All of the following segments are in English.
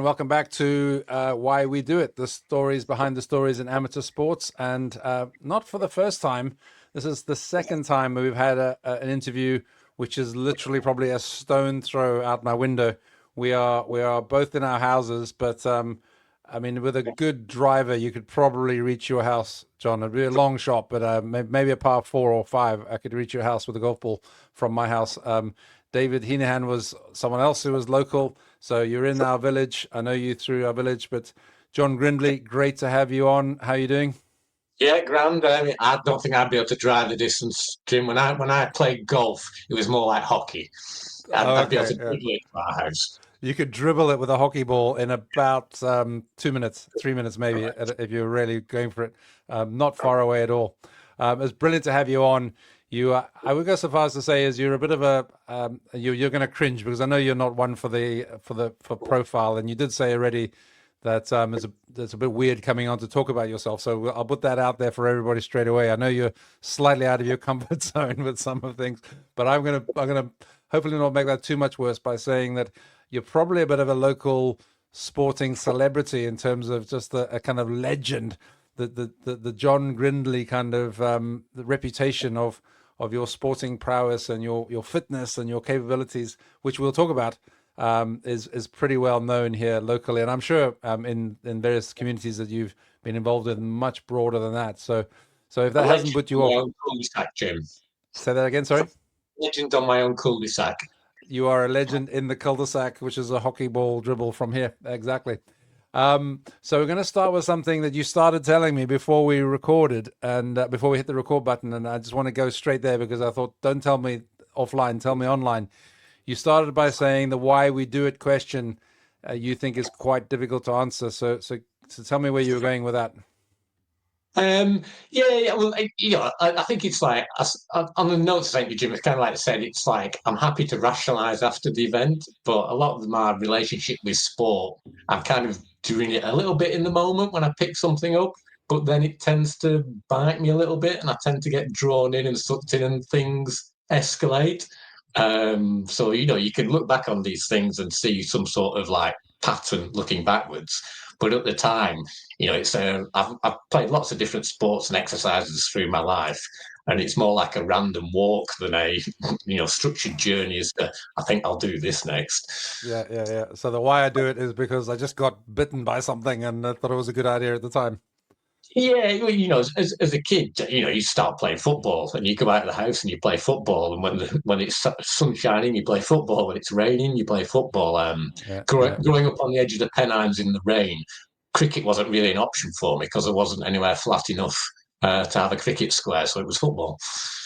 and welcome back to Why We Do It, the stories behind the stories in amateur sports. And not for the first time, this is the second time we've had an interview, which is literally probably a stone throw out my window. We are both in our houses, but I mean, with a good driver, you could probably reach your house, John. It'd be a long shot, but maybe a par 4 or 5, I could reach your house with a golf ball from my house. David Heenahan was someone else who was local. So you're in our village. I know you through our village, but John Grindley, great to have you on. How are you doing? Yeah, grand. I mean, I don't think I'd be able to drive the distance, Jim. When I played golf, it was more like hockey. I'd be able Okay. to dribble it to our house. You could dribble it with a hockey ball in about 2 minutes, 3 minutes maybe, Correct. if you're really going for it. Not far away at all. It's brilliant to have you on. I would go so far as to say, is you're a bit of a, you're going to cringe because I know you're not one for profile, and you did say already that it's a bit weird coming on to talk about yourself. So I'll put that out there for everybody straight away. I know you're slightly out of your comfort zone with some of things, but I'm gonna hopefully not make that too much worse by saying that you're probably a bit of a local sporting celebrity in terms of just a kind of legend, the John Grindley kind of the reputation of your sporting prowess and your fitness and your capabilities, which we'll talk about, is pretty well known here locally, and I'm sure in various communities that you've been involved in, much broader than that. So if A that hasn't legend put you on my off, own cul-de-sac, Jim. say that again. Sorry. Legend on my own cul-de-sac. You are a legend in the cul-de-sac, which is a hockey ball dribble from here. Exactly. So we're going to start with something that you started telling me before we recorded and before we hit the record button. And I just want to go straight there because I thought, don't tell me offline, tell me online. You started by saying the why we do it question you think is quite difficult to answer. So tell me where you were going with that. Um, yeah. Well, I think it's like on the notes, thank you, Jim. It's kind of like I said, it's like I'm happy to rationalise after the event, but a lot of my relationship with sport, I'm kind of doing it a little bit in the moment when I pick something up, but then it tends to bite me a little bit, and I tend to get drawn in and sucked in, and things escalate. So you can look back on these things and see some sort of like pattern looking backwards, but at the time it's I've played lots of different sports and exercises through my life, and it's more like a random walk than a structured journey as to I think I'll do this next. Yeah, yeah, yeah. So the why I do it is because I just got bitten by something and I thought it was a good idea at the time. Yeah, well, as a kid, you start playing football, and you come out of the house and you play football, and when it's sun shining, you play football. When it's raining, you play football. Yeah, Growing, yeah. growing up on the edge of the Pennines in the rain, cricket wasn't really an option for me because there wasn't anywhere flat enough to have a cricket square, so it was football.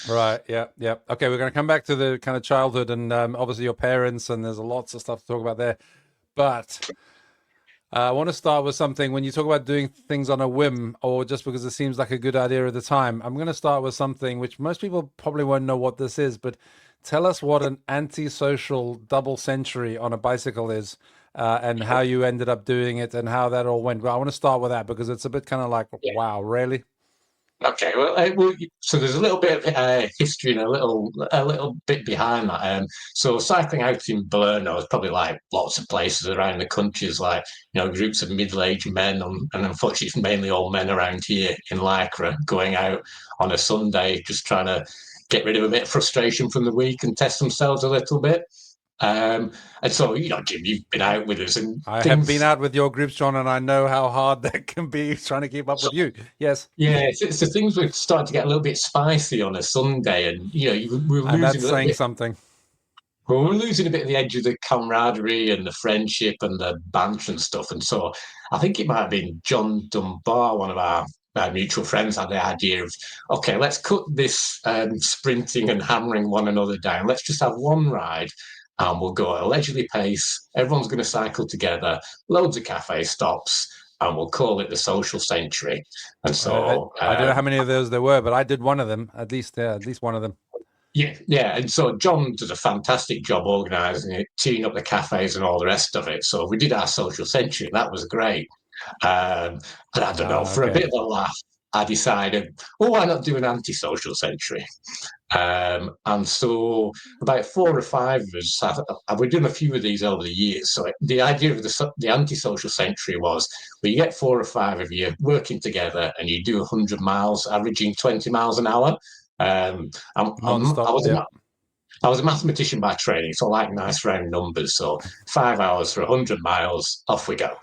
Right. Yeah. Yeah. Okay. We're going to come back to the kind of childhood and obviously your parents, and there's lots of stuff to talk about there. But I want to start with something when you talk about doing things on a whim or just because it seems like a good idea at the time. I'm going to start with something which most people probably won't know what this is, but tell us what an antisocial double century on a bicycle is. And how you ended up doing it and how that all went. Well, I want to start with that because it's a bit kind of like, wow, really? Okay, so there's a little bit of history and a little bit behind that. So cycling out in Brno is probably like lots of places around the country is like groups of middle-aged men, and unfortunately it's mainly all men around here in Lycra going out on a Sunday just trying to get rid of a bit of frustration from the week and test themselves a little bit. And so Jim, you've been out with us and I have been things. out with your groups, John, and I know how hard that can be trying to keep up with you. Yes. Yeah, so things were starting to get a little bit spicy on a Sunday, and we were And losing that's a little saying bit. something. Well, we were losing a bit of the edge of the camaraderie and the friendship and the banter and stuff. And so I think it might have been John Dunbar, one of our mutual friends, had the idea of, okay, let's cut this sprinting and hammering one another down. Let's just have one ride and we'll go at a leisurely pace. Everyone's going to cycle together, loads of cafe stops, and we'll call it the social century. And I, so I don't know how many of those there were, but I did one of them, at least. Yeah, at least one of them. yeah. And so John does a fantastic job organising it, teeing up the cafes and all the rest of it. So we did our social century, and that was great. And I don't know, Ah, for a okay. bit of a laugh, I decided, well, why not do an anti-social century? And so about 4 or 5 of us, we've done a few of these over the years. So the idea of the antisocial century was, well, you get 4 or 5 of you working together and you do 100 miles, averaging 20 miles an hour. I Non-stop. was Yeah. I was a mathematician by training, so I like nice round numbers. So 5 hours for 100 miles, off we go.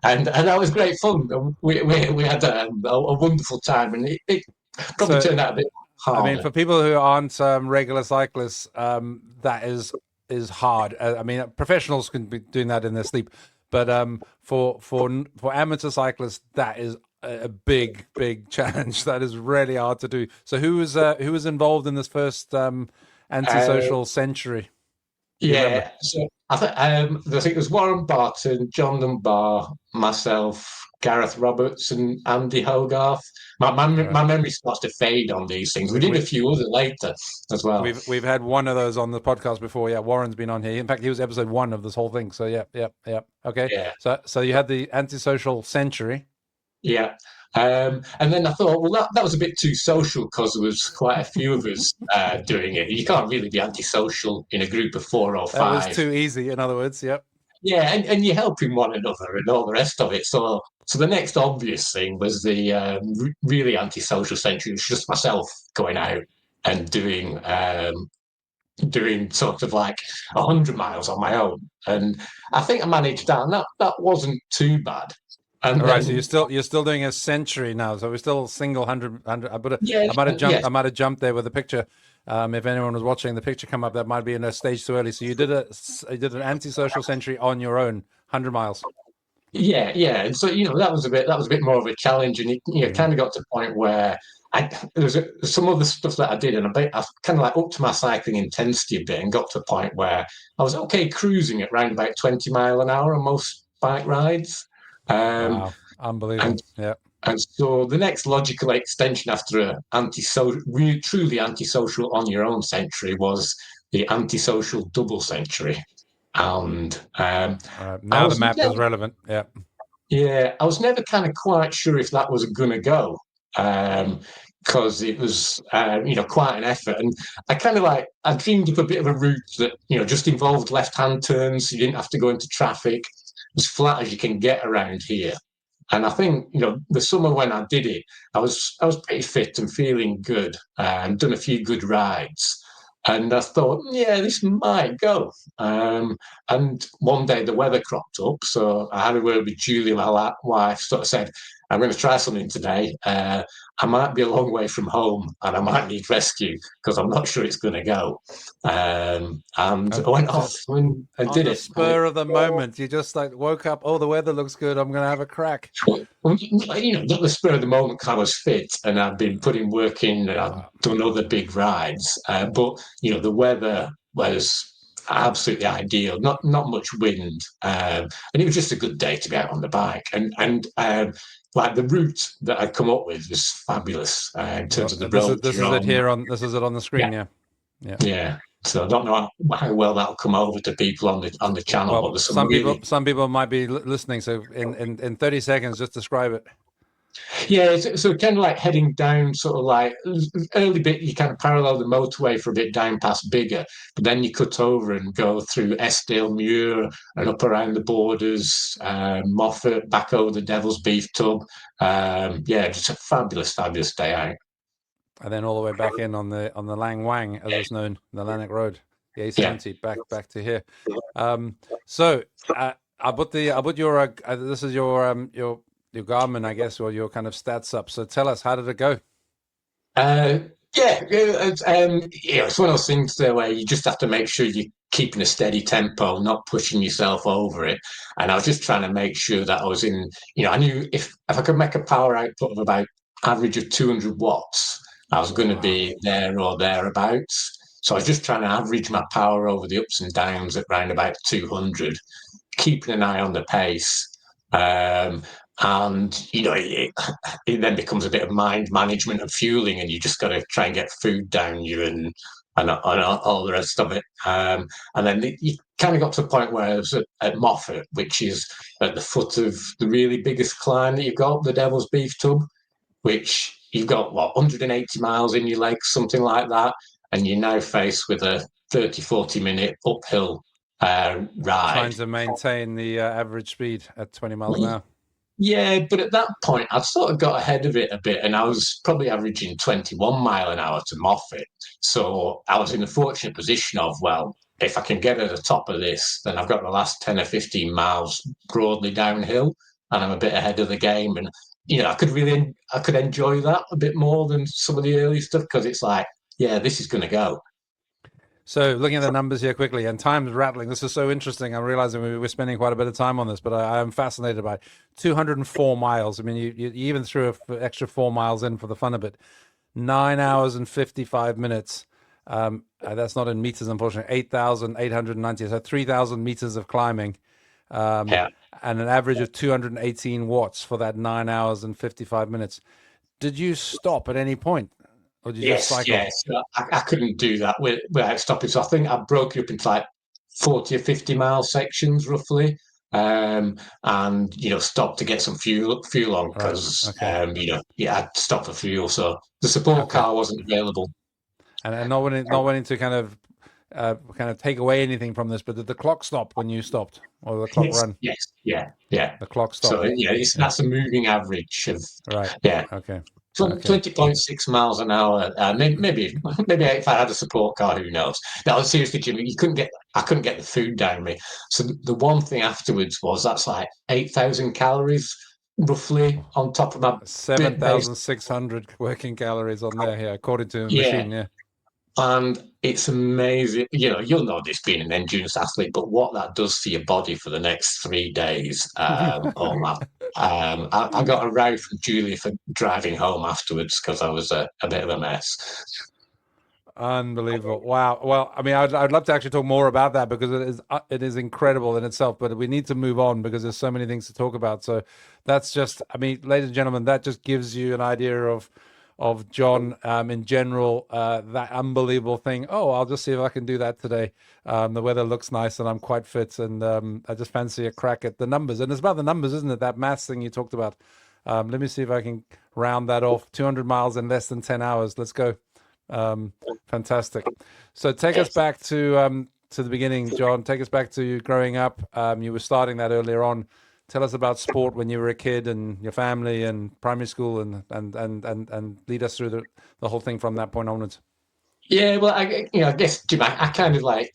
And that was great fun. We had a wonderful time, and it probably So, turned out a bit I mean, harder. for people who aren't regular cyclists, that is hard. I mean, professionals can be doing that in their sleep, but for amateur cyclists, that is a big challenge. That is really hard to do. So, who was involved in this first Uh, antisocial century? Do you remember? Yeah, so I think there's Warren Barton, John Dunbar, myself, Gareth Roberts, and Andy Hogarth. All right. My memory starts to fade on these things. We We, did a we few other later as well. we've had one of those on the podcast before. Yeah, Warren's been on here. In fact, he was episode 1 of this whole thing. So yeah. Okay. Yeah, So you had the antisocial century. yeah. And then I thought, well, that was a bit too social because there was quite a few of us doing it. You can't really be antisocial in a group of 4 or 5. Too easy, in other words. Yep. Yeah, and you're helping one another and all the rest of it. So the next obvious thing was the really antisocial century. It was just myself going out and doing sort of like 100 miles on my own, and I think I managed that. And that wasn't too bad. And All right. So then you're still doing a century now. So we're still single hundred. yeah, I might have jumped. yes, I might have jumped there with the picture. If anyone was watching the picture come up, that might be in a stage too early. So you did an antisocial century on your own, 100 miles. yeah. And so that was a bit more of a challenge, and it Mm. kind of got to the point where there was some of the stuff that I did, and I kind of like upped my cycling intensity a bit, and got to a point where I was okay cruising at around about 20 mile an hour on most bike rides. Um, Wow, unbelievable. and Yeah. and so the next logical extension after a truly antisocial on your own century was the antisocial double century. And All right. I Now the was map is relevant. Yeah. yeah, I was never kind of quite sure if that was going to go, because it was, quite an effort. And I dreamed up a bit of a route that, just involved left-hand turns. So you didn't have to go into traffic, as flat as you can get around here. And I think, the summer when I did it, I was pretty fit and feeling good, and done a few good rides. And I thought, yeah, this might go. And one day the weather cropped up, so I had a word with Julie, my wife, sort of said, I'm going to try something today. I might be a long way from home and I might need rescue because I'm not sure it's going to go. And I went So off and on did the it. And spur of the moment, you just like woke up. Oh, the weather looks good. I'm gonna have a crack. not the spur of the moment 'cause I was fit and I'd been putting work in and I'd Wow. done other big rides. But the weather was absolutely ideal. Not much wind, and it was just a good day to be out on the bike. And like the route that I'd come up with was fabulous in terms Well, of the roads this you're is it on. here on this is it on the Yeah, screen. Yeah. Yeah. yeah. So I don't know how well that'll come over to people on the channel, but Well, there's some really. some people might be listening. So in 30 seconds, just describe it. Yeah, so kind of like heading down, sort of like early bit, you kind of parallel the motorway for a bit down past Bigger, but then you cut over and go through Eskdale Muir and up around the borders, Moffat, back over the Devil's Beef Tub. Yeah, just a fabulous day out. And then all the way back in on the Lang Wang, as it's known, the Lanark Road, the Yeah. A70, back to here. So I put your this is your Garmin, I guess, or your kind of stats up. So tell us, how did it go? Uh, it's one of those things there where you just have to make sure you're keeping a steady tempo, not pushing yourself over it. And I was just trying to make sure that I was in, I knew if I could make a power output of about average of 200 watts, I was going to Wow. be there or thereabouts. So I was just trying to average my power over the ups and downs at round about 200, keeping an eye on the pace. And it then becomes a bit of mind management and fueling, and you just got to try and get food down you and all the rest of it. And then you kind of got to the point where I was at Moffat, which is at the foot of the really biggest climb that you've got, the Devil's Beef Tub, which you've got 180 miles in your legs, something like that. and you're now faced with a 30, 40-minute uphill Trying ride. to maintain the average speed at 20 miles an hour. Yeah, but at that point, I'd sort of got ahead of it a bit, and I was probably averaging 21 mile an hour to Moffat. So I was in a fortunate position of, well, if I can get at the top of this, then I've got the last 10 or 15 miles broadly downhill, and I'm a bit ahead of the game. And, I could enjoy that a bit more than some of the early stuff because it's like, yeah, this is going to go. So looking at the numbers here quickly, and time's rattling. This is so interesting. I'm realizing we're spending quite a bit of time on this, but I'm fascinated by it. 204 miles. I mean, you even threw an extra 4 miles in for the fun of it. 9 hours and 55 minutes. That's not in meters, unfortunately. 8,890. So 3,000 meters of climbing, um, Yeah. and an average of 218 watts for that 9 hours and 55 minutes. Did you stop at any point, or did you just Yes, cycle? yes. I couldn't do that without stopping. So I think I broke it up into like 40 or 50 mile sections roughly. And stopped to get some fuel on Right. because Okay. I'd stop for fuel. So the support Okay. car wasn't available. And not wanting to kind of take away anything from this, but did the clock stop when you stopped, or the clock Yes, run? yes, yeah, yeah. The clock So stopped. Yeah. that's a moving average of Right. yeah. Okay. Okay. 20.6 miles an hour. Maybe if I had a support car, who knows? No, seriously, Jimmy, I couldn't get the food down me. So the one thing afterwards was that's like 8,000 calories roughly on top of my Seven base. thousand six hundred working calories on there. Yeah, according to a Yeah, machine. Yeah. and it's amazing. You'll know this being an endurance athlete, but what that does for your body for the next 3 days. Oh man. I got a row from Julia for driving home afterwards because I was a bit of a mess. Unbelievable! Wow. Well, I mean, I'd love to actually talk more about that because it is incredible in itself. But we need to move on because there's so many things to talk about. So that's just, I mean, ladies and gentlemen, that just gives you an idea of John, in general. That unbelievable thing. Oh, I'll just see if I can do that today. The weather looks nice and I'm quite fit, and I just fancy a crack at the numbers. And it's about the numbers, isn't it? That maths thing you talked about. Let me see if I can round that off. 200 miles in less than 10 hours. Let's go. Um, Fantastic. So take us back to the beginning, John. Take us back to you growing up. You were starting that earlier on. Tell us about sport when you were a kid and your family and primary school, and lead us through the whole thing from that point onwards. Yeah, well, I guess Jim, I kind of like,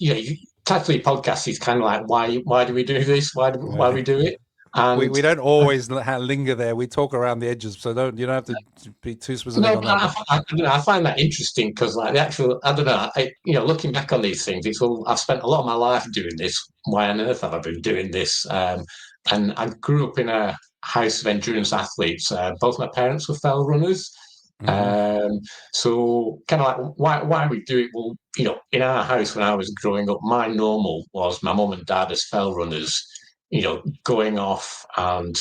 title of your podcast is kind of like, why do we do this? Why we do it? We And don't always linger there. We talk around the edges, so you don't have to be too specific no, on but that. But I don't know, I find that interesting because, like, I don't know, looking back on these things, it's all I've spent a lot of my life doing this. Why on earth have I been doing this? And I grew up in a house of endurance athletes. Both my parents were fell runners. hmm Um, so kind of like why we do it? Well, in our house when I was growing up, my normal was my mum and dad as fell runners, going off and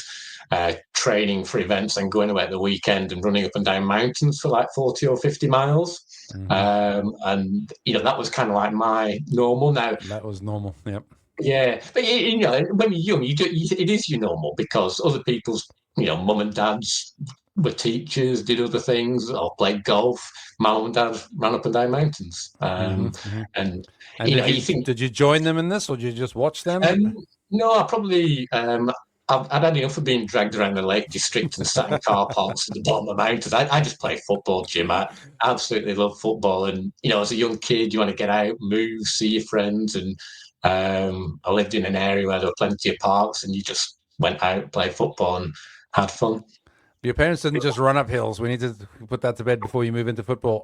training for events and going away at the weekend and running up and down mountains for like 40 or 50 miles. hmm And that was kind of like my normal. Now, that was normal. Yep. yeah, but when you're young, it is your normal because other people's, mum and dads were teachers, did other things, or played golf. My mum and dad ran up and down mountains, hmm hmm and And did you you think, did you join them in this, or did you just watch them? um, no, I probably. I'd had enough of being dragged around the Lake District and sat in car parks at the bottom of the mountains. I just play football, Jim. I absolutely love football. And, as a young kid, you want to get out, move, see your friends. And I lived in an area where there were plenty of parks, and you just went out, played football, and had fun. Your parents didn't just run up hills. We need to put that to bed before you move into football.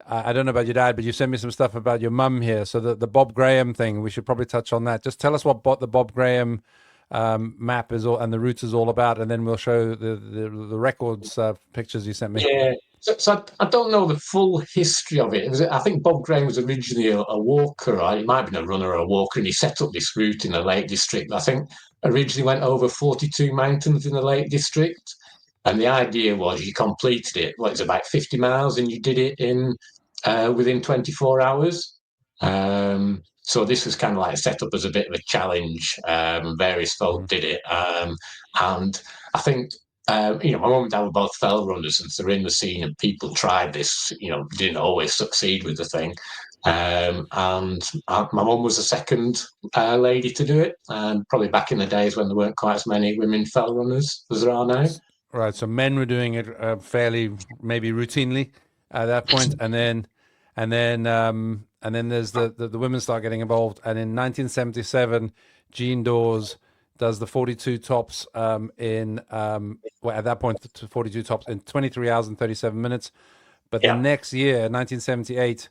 I don't know about your dad, but you sent me some stuff about your mum here. So the Bob Graham thing, we should probably touch on that. Just tell us what the Bob Graham map is all, and the route is all about, and then we'll show the records pictures you sent me. Yeah. So I don't know the full history of it. I think Bob Graham was originally a walker, or he might have been a runner or a walker, and he set up this route in the Lake District. I think originally went over 42 mountains in the Lake District. And the idea was you completed it, it's about 50 miles, and you did it in within 24 hours. So this was kind of like set up as a bit of a challenge. Various folk hmm did it. And I think My mum and dad were both fell runners, and so they're in the scene, and people tried this, didn't always succeed with the thing. And my mum was the second lady to do it, probably back in the days when there weren't quite as many women fell runners as there are now. Right. So men were doing it fairly, maybe routinely at that point, and then there's the women start getting involved. And in 1977, Jean Dawes does the 42 tops well, at that point, the 42 tops in 23 hours and 37 minutes. But the Yeah. next year, 1978,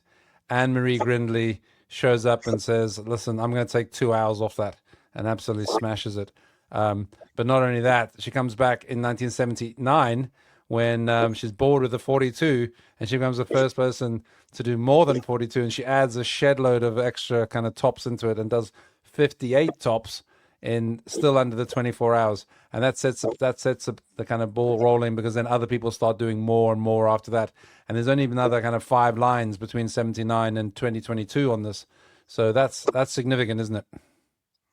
Anne Marie Grindley shows up and says, "Listen, I'm going to take 2 hours off that," and absolutely smashes it. But not only that, she comes back in 1979 when she's bored with the 42, and she becomes the first person to do more than 42, and she adds a shed load of extra kind of tops into it and does 58 tops in still under the 24 hours, and that sets up the kind of ball rolling, because then other people start doing more and more after that, and there's only another kind of 5 lines between 79 and 2022 on this, so that's significant, isn't it?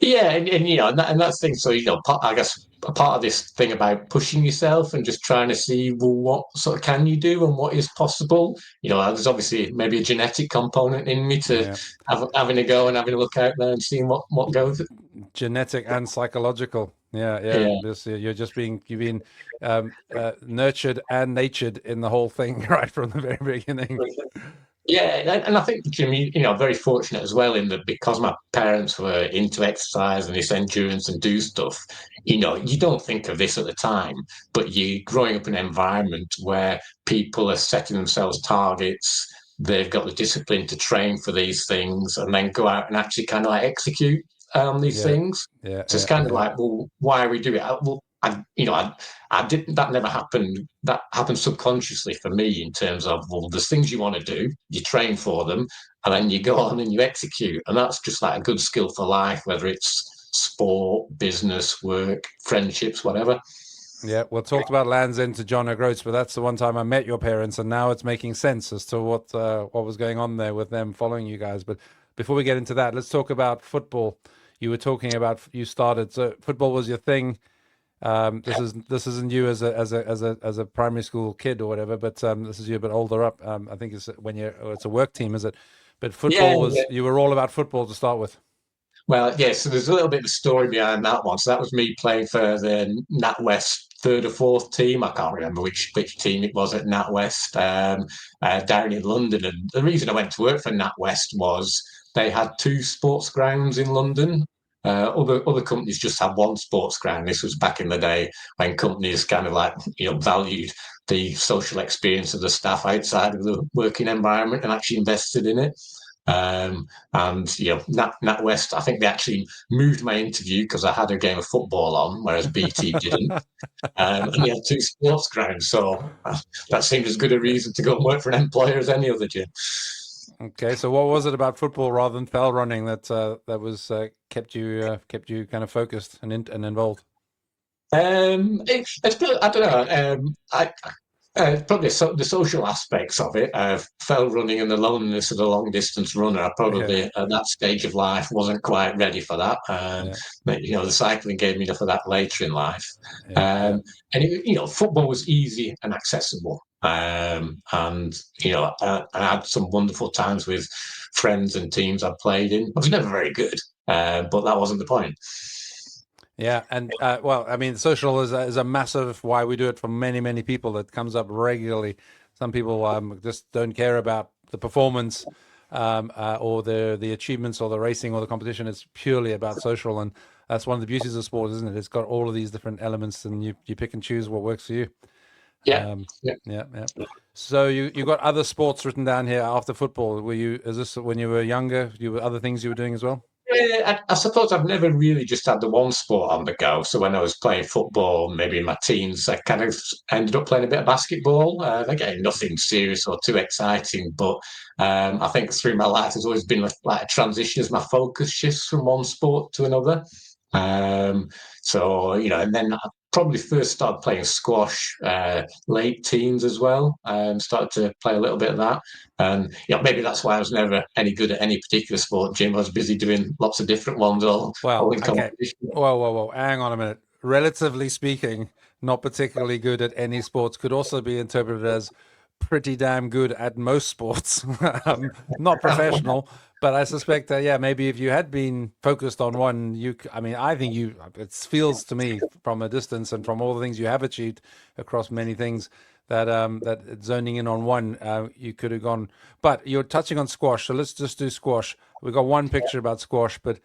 Yeah, and that's the thing. So, I guess a part of this thing about pushing yourself and just trying to see, well, what sort of can you do and what is possible. There's obviously maybe a genetic component in me to Yeah, having a go and having a look out there and seeing what goes. genetic and psychological. Yeah, yeah. Yeah. You've been nurtured and natured in the whole thing right from the very beginning. Yeah, and I think, Jim, very fortunate as well in that because my parents were into exercise and this endurance and do stuff, you don't think of this at the time, but you growing up in an environment where people are setting themselves targets, they've got the discipline to train for these things and then go out and actually kind of like execute these Yeah, things. yeah, So it's yeah, kind of yeah. like, well, why are we doing it? Well, I didn't. That never happened. That happened subconsciously for me in terms of, well, there's things you want to do, you train for them, and then you go on and you execute, and that's just like a good skill for life, whether it's sport, business, work, friendships, whatever. Yeah, well, talked about Land's End to John O'Groats, but that's the one time I met your parents, and now it's making sense as to what was going on there with them following you guys. But before we get into that, let's talk about football. You were talking about you started, so football was your thing. This isn't you as a primary school kid or whatever, but this is you a bit older up. I think it's a work team, is it? But Yeah, football was you were all about football to start with. well, yeah, so there's a little bit of a story behind that one. So that was me playing for the NatWest third or fourth team. I can't remember which team it was at NatWest down in London. And the reason I went to work for NatWest was they had two sports grounds in London. Other companies just had one sports ground. This was back in the day when companies kind of like valued the social experience of the staff outside of the working environment and actually invested in it. And NatWest, I think they actually moved my interview because I had a game of football on, whereas BT didn't. And they had two sports grounds, so that seemed as good a reason to go and work for an employer as any other, Jim. Okay, so what was it about football rather than fell running that was kept you kind of focused and involved? I don't know. Probably the social aspects of it, fell running and the loneliness of the long distance runner. I Yeah, probably at that stage of life wasn't quite ready for that. yeah, But, the cycling gave me enough of that later in life. yeah, yeah. And football was easy and accessible. And I had some wonderful times with friends and teams I played in. I was never very good, but that wasn't the point. Yeah, and well, I mean, social is a massive why we do it for many, many people. It comes up regularly. Some people just don't care about the performance or the achievements or the racing or the competition. It's purely about social, and that's one of the beauties of sport, isn't it? It's got all of these different elements, and you pick and choose what works for you. Yeah. Um, Yeah. yeah, yeah. So you got other sports written down here after football. Is this when you were younger? You were other things you were doing as well? Yeah, I suppose I've never really just had the one sport on the go. So when I was playing football, maybe in my teens, I kind of ended up playing a bit of basketball. Again, nothing serious or too exciting, but I think through my life, there's always been like a transition as my focus shifts from one sport to another. Um, so and then I probably first started playing squash late teens as well. Started to play a little bit of that. And maybe that's why I was never any good at any particular sport, Jim. I was busy doing lots of different ones, all Well, in okay. competition. Whoa, whoa, whoa. Hang on a minute. relatively speaking, not particularly good at any sports could also be interpreted as pretty damn good at most sports. Not professional, but I suspect that, yeah, maybe if you had been focused on one, I mean, I think it feels to me from a distance and from all the things you have achieved across many things that zoning in on one, you could have gone. But you're touching on squash, so let's just do squash. We've got one picture about squash, but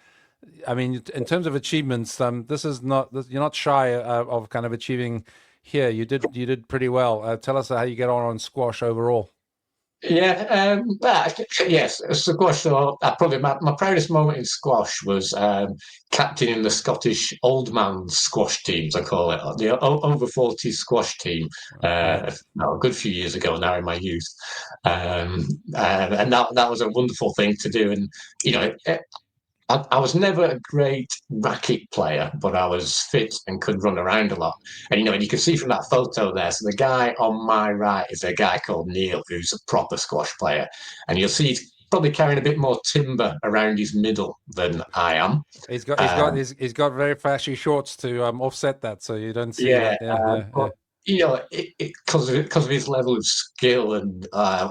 I mean, in terms of achievements, this is not you're not shy of kind of achieving here. You did pretty well. Tell us how you get on squash overall. Yeah, yes, squash. So probably my proudest moment in squash was captaining the Scottish old man squash teams. I call it the over 40 squash team. Okay. No, a good few years ago now in my youth, and that was a wonderful thing to do. And you know, I was never a great racket player, but I was fit and could run around a lot. And you can see from that photo there. So the guy on my right is a guy called Neil, who's a proper squash player, and you'll see he's probably carrying a bit more timber around his middle than I am. He's got he's got Um, he's got very flashy shorts to offset that, so you don't see yeah, that. Yeah, yeah, but yeah. because of his level of skill and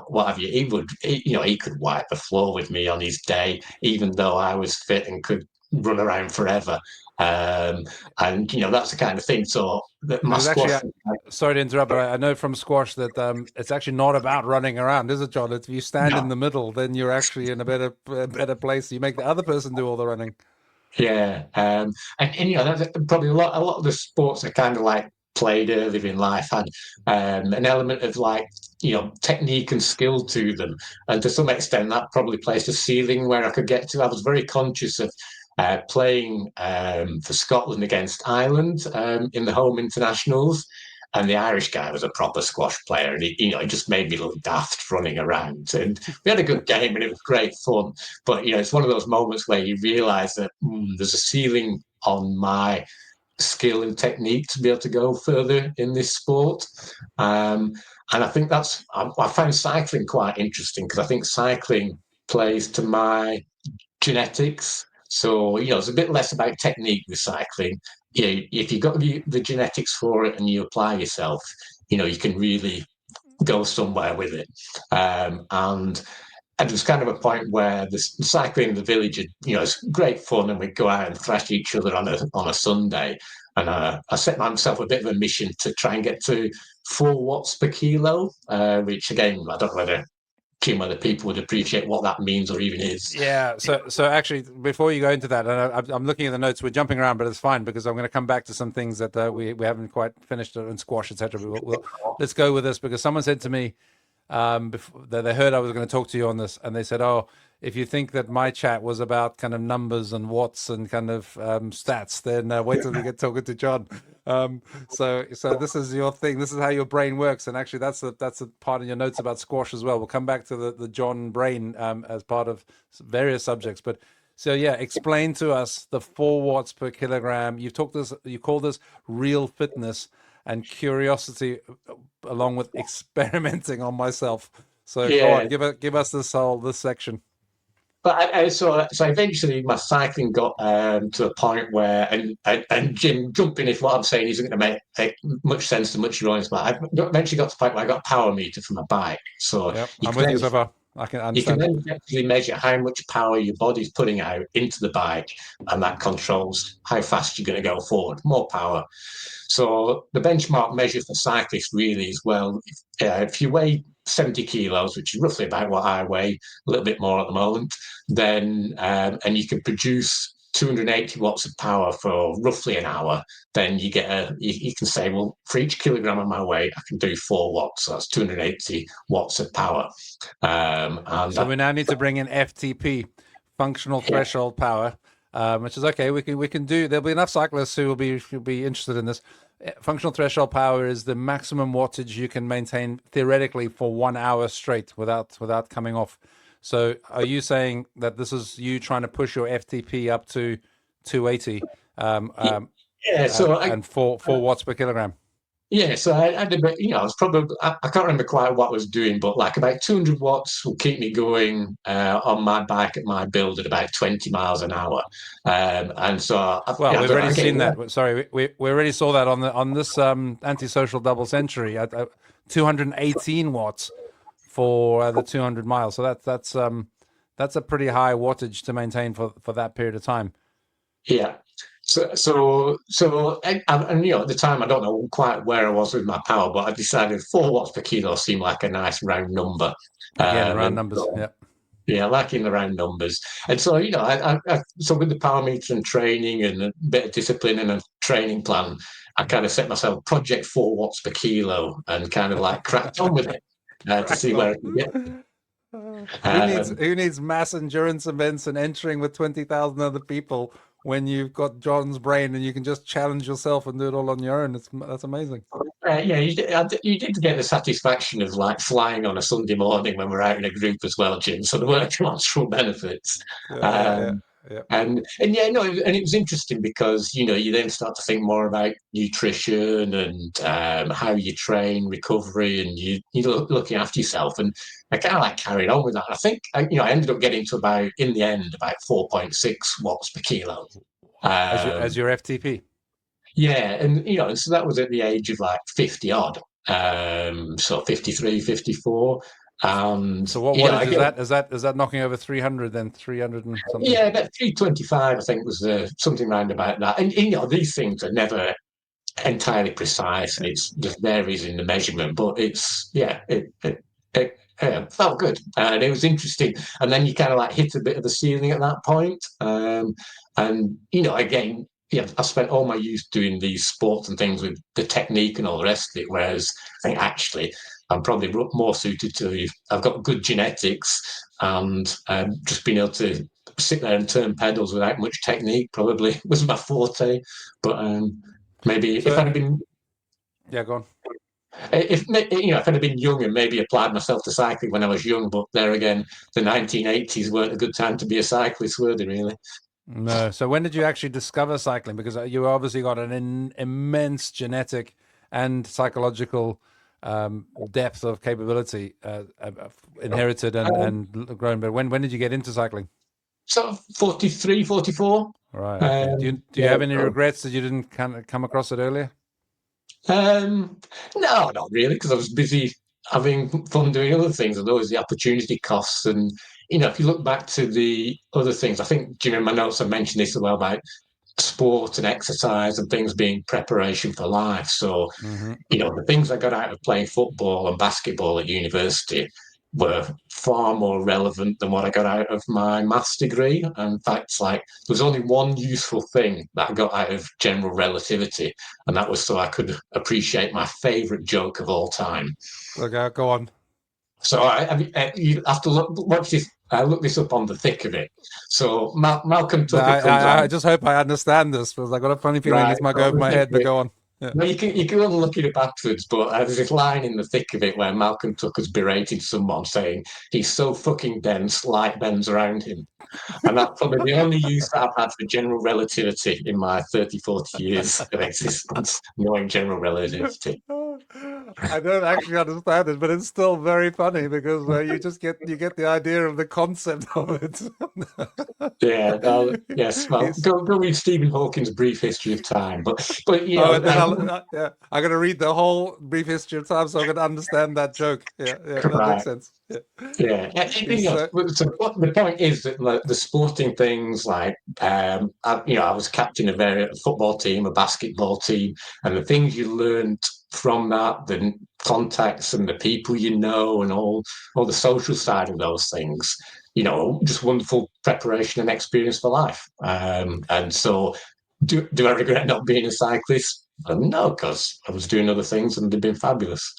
what have you, he could wipe the floor with me on his day, even though I was fit and could run around forever. And that's the kind of thing. So that my Because actually, squash, sorry to interrupt, but I know from squash that it's actually not about running around, is it, John? If you stand in no, the middle, then you're actually in a better place. You make the other person do all the running. yeah, and that's probably a lot of the sports are kind of like played earlier in life had an element of like technique and skill to them, and to some extent that probably placed a ceiling where I could get to. I was very conscious of playing for Scotland against Ireland in the home internationals. And the Irish guy was a proper squash player, and he just made me look daft running around. And we had a good game, and it was great fun. But it's one of those moments where you realise that there's a ceiling on my skill and technique to be able to go further in this sport. Um, and I think I found cycling quite interesting because I think cycling plays to my genetics. So it's a bit less about technique with cycling. If you've got the genetics for it and you apply yourself, you can really go somewhere with it. And there was kind of a point where the cycling in the village, it's great fun, and we'd go out and thrash each other on a Sunday. And I set myself a bit of a mission to try and get to 4 watts per kilo, which again, I don't know whether people would appreciate what that means or even is. Yeah. So actually, before you go into that, and I'm looking at the notes. We're jumping around, but it's fine because I'm going to come back to some things that we haven't quite finished in squash, etc. Let's go with this because someone said to me before they heard I was going to talk to you on this, and they said, "Oh, if you think that my chat was about kind of numbers and watts and kind of stats, then wait till you get talking to John." So this is your thing. This is how your brain works, and actually, that's a part in your notes about squash as well. We'll come back to the John brain as part of various subjects, but. So yeah, explain to us the 4 watts per kilogram. You call this real fitness and curiosity along with experimenting on myself. So go Yeah, on, give us this section. but so eventually my cycling got to a point where, and Jim, jump in if what I'm saying isn't going to make much sense to much of your audience, but I eventually got to a point where I got a power meter for my bike, so Yep, you I'm can with you then so far. I can you can understand. then actually measure how much power your body's putting out into the bike, and that controls how fast you're going to go forward. More power. So the benchmark measure for cyclists really is, well, if you weigh 70 kilos, which is roughly about what I weigh, a little bit more at the moment, then and you can produce 280 watts of power for roughly an hour, then you can say, well, for each kilogram of my weight, I can do 4 watts. So that's 280 watts of power. And So that, we now need to bring in FTP, functional yeah, threshold power, which is okay. We can do. There'll be enough cyclists who will be interested in this. Functional threshold power is the maximum wattage you can maintain theoretically for 1 hour straight without coming off. So are you saying that this is you trying to push your FTP up to 280 yeah. So and four watts per kilogram? Yeah, so I did, I was probably, I can't remember quite what I was doing, but like about 200 watts will keep me going on my bike at my build at about 20 miles an hour. And so, Well, I we've don't know, already again, seen that. Sorry, we already saw that on this antisocial double century at 218 watts for the 200 miles. So that's a pretty high wattage to maintain for that period of time. yeah. And at the time, I don't know quite where I was with my power, but I decided 4 watts per kilo seemed like a nice round number. Again, round And numbers. so, Yeah. yeah, liking the round numbers. And so, so with the power meter and training and a bit of discipline and a training plan, I kind of set myself project 4 watts per kilo and kind of like cracked on with it to Cracked see where on. I could get. Who needs Um, mass endurance events and entering with 20,000 other people when you've got John's brain and you can just challenge yourself and do it all on your own? That's amazing. yeah, you did get the satisfaction of like flying on a Sunday morning when we're out in a group as well, Jim. So there were actual benefits. Yeah. Um, Yeah. and yeah, no, and it was interesting because you then start to think more about nutrition and how you train, recovery, and looking after yourself. And I kind of like carried on with that. I think I ended up getting to about in the end about 4.6 watts per kilo. As Um, your FTP. yeah, and and so that was at the age of like 50 odd, so 53, 54. And So what wattage is again, that? Is that knocking over 300 then 300 and something? yeah, about 325, I think was something round about that. And these things are never entirely precise, and it's just varies in the measurement. But it's it felt good, and it was interesting. And then you kind of like hit a bit of the ceiling at that point. And again, yeah, I spent all my youth doing these sports and things with the technique and all the rest of it. Whereas I think actually I'm probably more suited to. I've got good genetics, and just being able to sit there and turn pedals without much technique probably was my forte. But maybe if So I'd have been yeah, go on. if I'd have been young and maybe applied myself to cycling when I was young, but there again, the 1980s weren't a good time to be a cyclist, were they really? No. So when did you actually discover cycling? Because you obviously got an immense genetic and psychological depth of capability inherited Um, and grown. But when did you get into cycling? Sort of 43, 44. All right. Okay. Do you Yeah. have any regrets that you didn't kind of come across it earlier? Um, no, not really, because I was busy having fun doing other things, and always the opportunity costs. And if you look back to the other things, I think, do you know, in my notes I mentioned this as well about sport and exercise and things being preparation for life. So Hmm. the things I got out of playing football and basketball at university were far more relevant than what I got out of my maths degree. And in fact, it's like there was only one useful thing that I got out of general relativity, and that was so I could appreciate my favorite joke of all time. Okay, go on. So you have to watch this. I looked this up on the thick of it. So Malcolm No, Tucker comes I out, just hope I understand this because I got a funny feeling right? this might go On over the my thick head. of But it. go on. Yeah. No, you can go and look it up afterwards, but there's this line in the thick of it where Malcolm Tucker's berating someone saying he's so fucking dense, light bends around him. And that's probably the only use that I've had for general relativity in my 30, 40 years of existence, knowing general relativity. I don't actually understand it, but it's still very funny because you get the idea of the concept of it. Yeah, yes. Well, He's go read Stephen Hawking's Brief History of Time. But Oh, and then I'm gonna read the whole brief history of time so I can understand that joke. Yeah, that makes right. sense. Yeah, Yeah, he's so what the point is that like, the sporting things like I was captain of a football team, a basketball team, and the things you learned from that, the contacts and the people you know, and all the social side of those things, just wonderful preparation and experience for life. And so, do I regret not being a cyclist? No, because I was doing other things and they've been fabulous.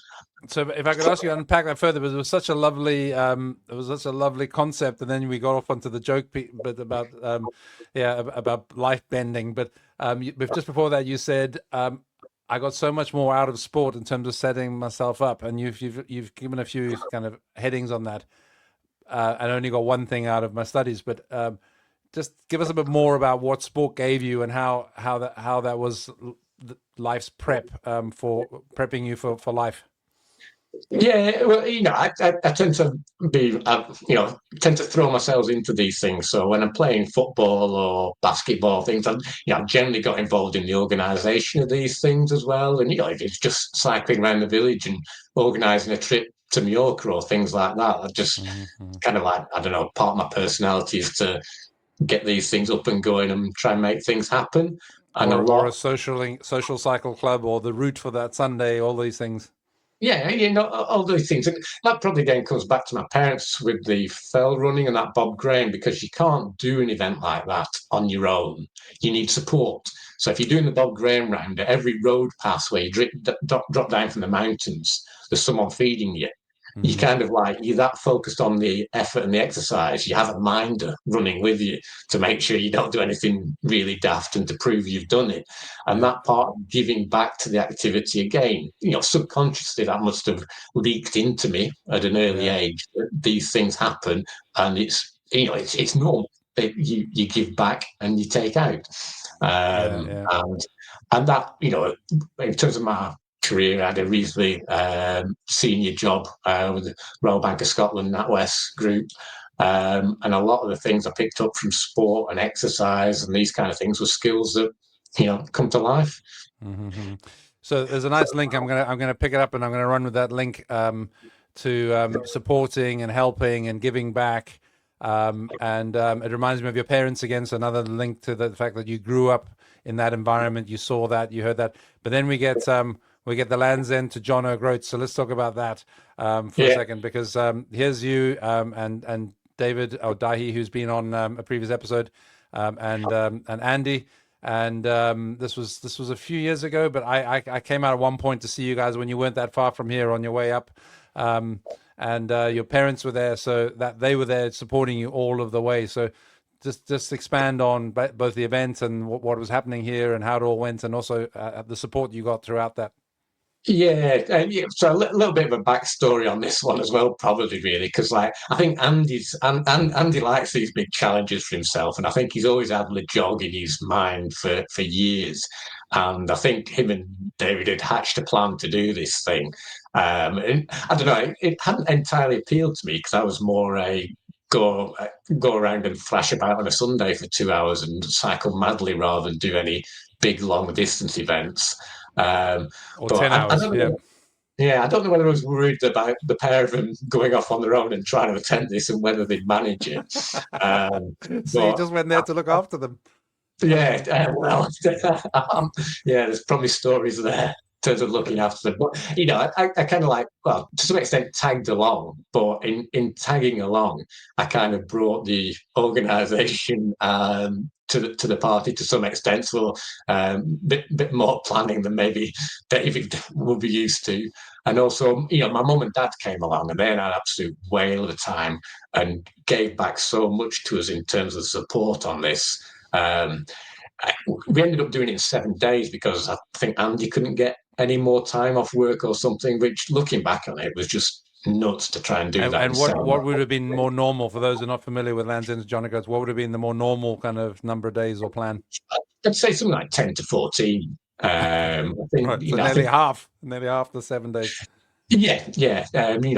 So if I could ask you to unpack that further, because it was such a lovely concept, and then we got off onto the joke bit about about life bending. But just before that, you said I got so much more out of sport in terms of setting myself up, and you've given a few kind of headings on that. And only got one thing out of my studies, but just give us a bit more about what sport gave you and how that was life's prep for prepping you for life? Yeah, well, I tend to tend to throw myself into these things. So when I'm playing football or basketball things, I've generally got involved in the organisation of these things as well. And if it's just cycling around the village and organising a trip to Mallorca or things like that, I just Mm-hmm. kind of like, I don't know, part of my personality is to get these things up and going and try and make things happen. And a Or a lot social cycle club, or the route for that Sunday, all these things. Yeah, all those things. And that probably again comes back to my parents with the fell running and that Bob Graham, because you can't do an event like that on your own. You need support. So if you're doing the Bob Graham round, at every road pass where you drop down from the mountains, there's someone feeding you. You Mm-hmm. kind of like, you're that focused on the effort and the exercise. You have a minder running with you to make sure you don't do anything really daft and to prove you've done it. And Yeah, that part of giving back to the activity again, subconsciously that must have leaked into me at an early yeah, age that these things happen, and it's normal. You give back and you take out, yeah. and that in terms of my career, I had a reasonably senior job with the Royal Bank of Scotland NatWest Group. And a lot of the things I picked up from sport and exercise and these kind of things were skills that come to life. Mm-hmm. So there's a nice link. I'm gonna pick it up and I'm gonna run with that link to supporting and helping and giving back. And it reminds me of your parents again. So another link to the fact that you grew up in that environment. You saw that, you heard that. But then we get the Land's End to John O'Groats. So let's talk about that for a Yeah, second, because here's you and David or Dahi, who's been on a previous episode, and Andy. And this was a few years ago, but I came out at one point to see you guys when you weren't that far from here on your way up, and your parents were there, so that they were there supporting you all of the way. So just expand on both the event and what was happening here and how it all went, and also the support you got throughout that. yeah. So a little bit of a backstory on this one as well, probably really, because like I think Andy likes these big challenges for himself, and I think he's always had the jog in his mind for years. And I think him and David had hatched a plan to do this thing. And I don't know, it hadn't entirely appealed to me because I was more a go go around and thrash about on a Sunday for 2 hours and cycle madly rather than do any big long distance events. Um, Or but 10 I hours, don't yeah. know. Yeah, I don't know whether I was worried about the pair of them going off on their own and trying to attempt this and whether they'd manage it. Um, So you but just went there to look after them. yeah, well, yeah, there's probably stories there in terms of looking after them. But I kind of like, well, to some extent, tagged along. But in tagging along, I kind of brought the organisation to the party to some extent. So bit more planning than maybe David would be used to. And also, my mum and dad came along, and they had an absolute whale of a time and gave back so much to us in terms of support on this. Um, we ended up doing it in 7 days because I think Andy couldn't get any more time off work or something, which looking back on it was just nuts to try and do that in And what 7 days. what would have been more normal for those who are not familiar with Land's End, John O'Groats? What would have been the more normal kind of number of days or plan? I'd say something like 10 to 14. I think, Right, so nearly half the 7 days. yeah.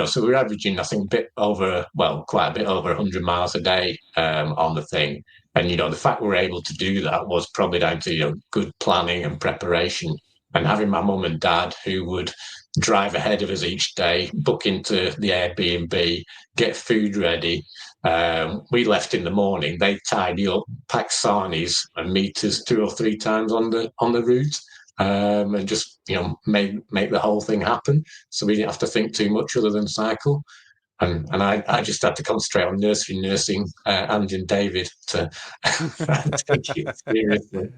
So we're averaging, I think, quite a bit over 100 miles a day on the thing. And, the fact we're able to do that was probably down to, good planning and preparation. And having my mum and dad who would drive ahead of us each day, book into the Airbnb, get food ready. We left in the morning. They tidy up, pack sarnies, and meet us 2 or 3 times on the route, and just make the whole thing happen. So we didn't have to think too much other than cycle. And I just had to concentrate on nursing Andy and David to take it seriously.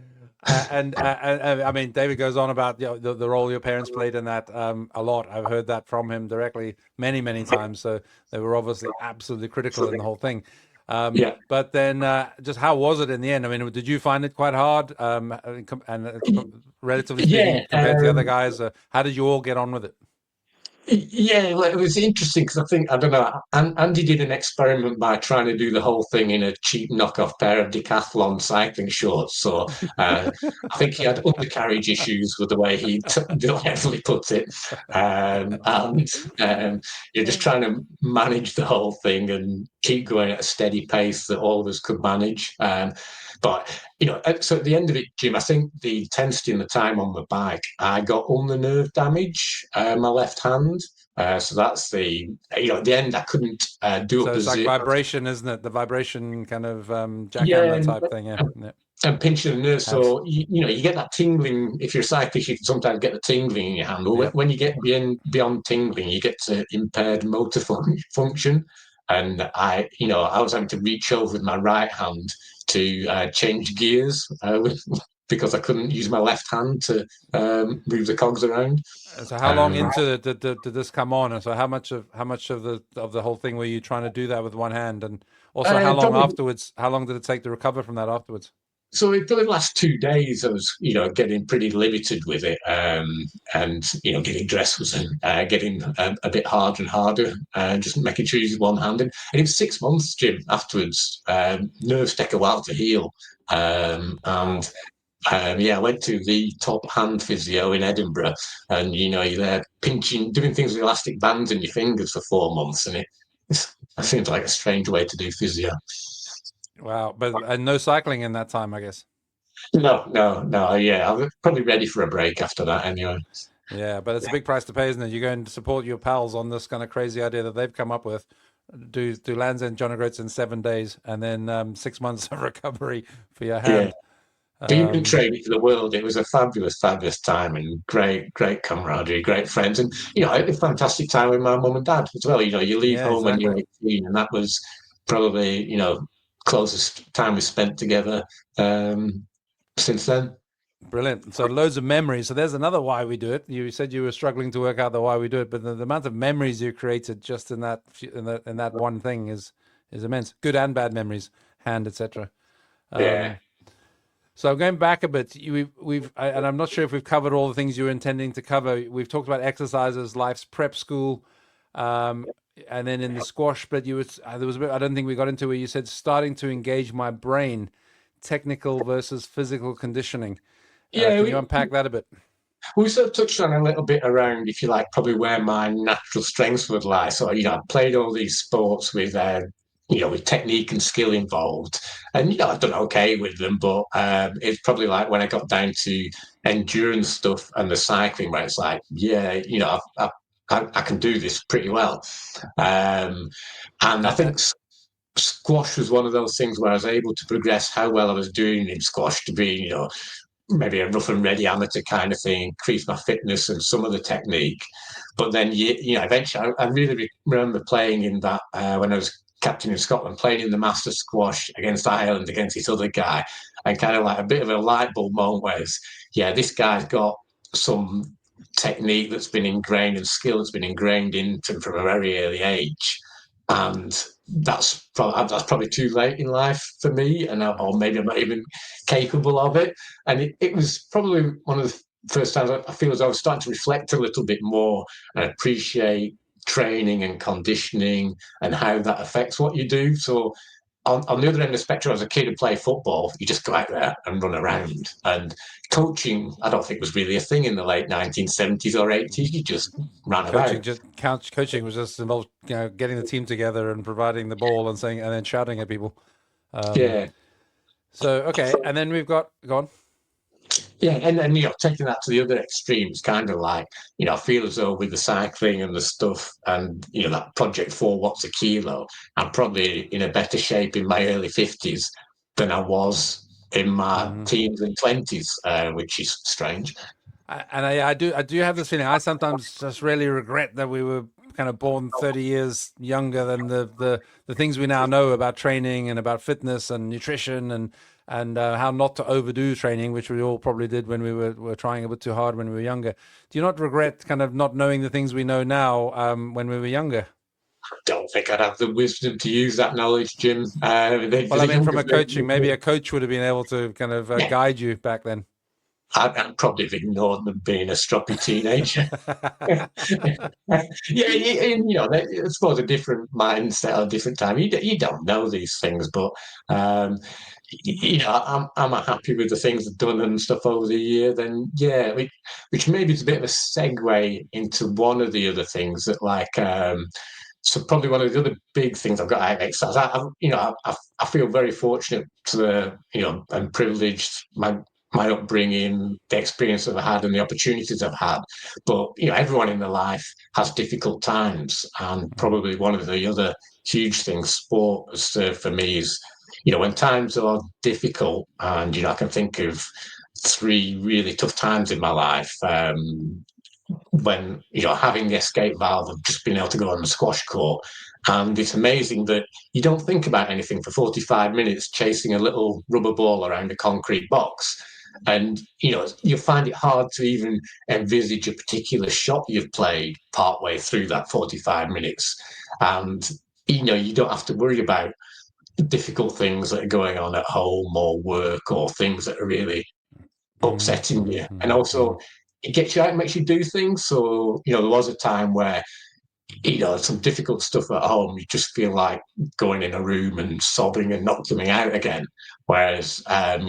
And I mean, David goes on about the role your parents played in that a lot. I've heard that from him directly many times. So they were obviously absolutely critical in the whole thing. Yeah. But then, just how was it in the end? I mean, did you find it quite hard? Relatively Yeah. speaking, compared to the other guys, how did you all get on with it? Yeah, well, it was interesting because I think, I don't know, Andy did an experiment by trying to do the whole thing in a cheap knockoff pair of decathlon cycling shorts. So I think he had undercarriage issues with the way he delightfully put it. And you're just trying to manage the whole thing and keep going at a steady pace that all of us could manage. But so at the end of it, Jim, I think the intensity and the time on the bike, I got ulnar nerve damage, my left hand. So that's at the end, I couldn't do So up a it's like zero. vibration, isn't it? The vibration kind of Yeah, jackhammer type thing. Yeah, yeah. and pinching the nerve. Abs. So you get that tingling. If you're a cyclist, you can sometimes get the tingling in your hand. But Yeah. when you get beyond tingling, you get to impaired motor function. And I was having to reach over with my right hand to change gears because I couldn't use my left hand to move the cogs around. So how long Um, into did this come on? And so how much of the whole thing were you trying to do that with one hand? And also how long Probably afterwards? How long did it take to recover from that afterwards? so for the last 2 days, I was, getting pretty limited with it, and getting dressed was getting a bit harder and harder, just making sure you use one hand. And it was 6 months, Jim. Afterwards, nerves take a while to heal, and Wow. yeah, I went to the top hand physio in Edinburgh, and you're there pinching, doing things with elastic bands in your fingers for 4 months, and it seems like a strange way to do physio. Wow. But and no cycling in that time, I guess. No, no, no. Yeah, I'm probably ready for a break after that anyway. Yeah, but it's a big price to pay, isn't it? You go and support your pals on this kind of crazy idea that they've come up with. Do Land's End John O'Groats in 7 days, and then 6 months of recovery for your Yeah. hand. But you can Um, trade it to the world. It was a fabulous, fabulous time and great, great camaraderie, great friends. And, I had a fantastic time with my mum and dad as well. You leave yeah, home when exactly. you're 18, and that was probably, closest time we spent together um, since then. Brilliant. So loads of memories. So there's another why we do it. You said you were struggling to work out the why we do it, but the amount of memories you created just in that one thing is immense. Good and bad memories, hand, etc. Yeah. So going back a bit, and I'm not sure if we've covered all the things you were intending to cover. We've talked about exercises, life's prep school, um, and then in the squash bit, there was a bit I don't think we got into where you said starting to engage my brain, technical versus physical conditioning. Yeah, Can you unpack that a bit? we sort of touched on a little bit around, if you like, probably where my natural strengths would lie. So, I've played all these sports with technique and skill involved, and I've done okay with them. But it's probably like when I got down to endurance stuff and the cycling, where it's like, yeah, I can do this pretty well. Um, and I Uh, think squash was one of those things where I was able to progress how well I was doing in squash to be, maybe a rough and ready amateur kind of thing, increase my fitness and some of the technique. But then, eventually, I really remember playing in that when I was captain in Scotland, playing in the master squash against Ireland against this other guy, and kind of like a bit of a light bulb moment where yeah, this guy's got some technique that's been ingrained and skill that's been ingrained into him from a very early age. And that's probably too late in life for me, or maybe I'm not even capable of it. And it was probably one of the first times I feel as I was starting to reflect a little bit more and appreciate training and conditioning and how that affects what you do. So on the other end of the spectrum, as a kid who played football, you just go out there and run around. And coaching, I don't think was really a thing in the late 1970s or 80s. You just ran about. coaching was just involved, getting the team together and providing the ball and saying and then shouting at people. Um, Yeah. so okay, and then we've got gone. Yeah, and then taking that to the other extremes, kind of like I feel as though with the cycling and the stuff, and that Project 4 watts a kilo, I'm probably in a better shape in my early 50s than I was in my Mm-hmm. teens and 20s, which is strange. I do have this feeling. I sometimes just really regret that we were kind of born 30 years younger than the things we now know about training and about fitness and nutrition and how not to overdo training, which we all probably did when we were trying a bit too hard when we were younger. Do you not regret kind of not knowing the things we know now when we were younger? Don't think I'd have the wisdom to use that knowledge, Jim. Well, The I mean, from younger a version coaching, of maybe me. a coach would have been able to kind of Yeah, guide you back then. I'd probably have ignored them being a stroppy teenager. Yeah, I suppose a different mindset or a different time. You don't know these things, but um, I'm happy with the things I've done and stuff over the year. Then yeah, which maybe is a bit of a segue into one of the other things that so probably one of the other big things I've got out of exercise. I feel very fortunate to and privileged. My upbringing, the experience that I've had, and the opportunities I've had. But everyone in their life has difficult times, and probably one of the other huge things sport has served for me is, when times are difficult, and I can think of three really tough times in my life. When having the escape valve of just being able to go on the squash court, and it's amazing that you don't think about anything for 45 minutes chasing a little rubber ball around a concrete box, and you find it hard to even envisage a particular shot you've played partway through that 45 minutes, and you don't have to worry about difficult things that are going on at home or work, or things that are really upsetting you. And also, it gets you out and makes you do things. So, there was a time where, some difficult stuff at home, you just feel like going in a room and sobbing and not coming out again. Whereas, I'm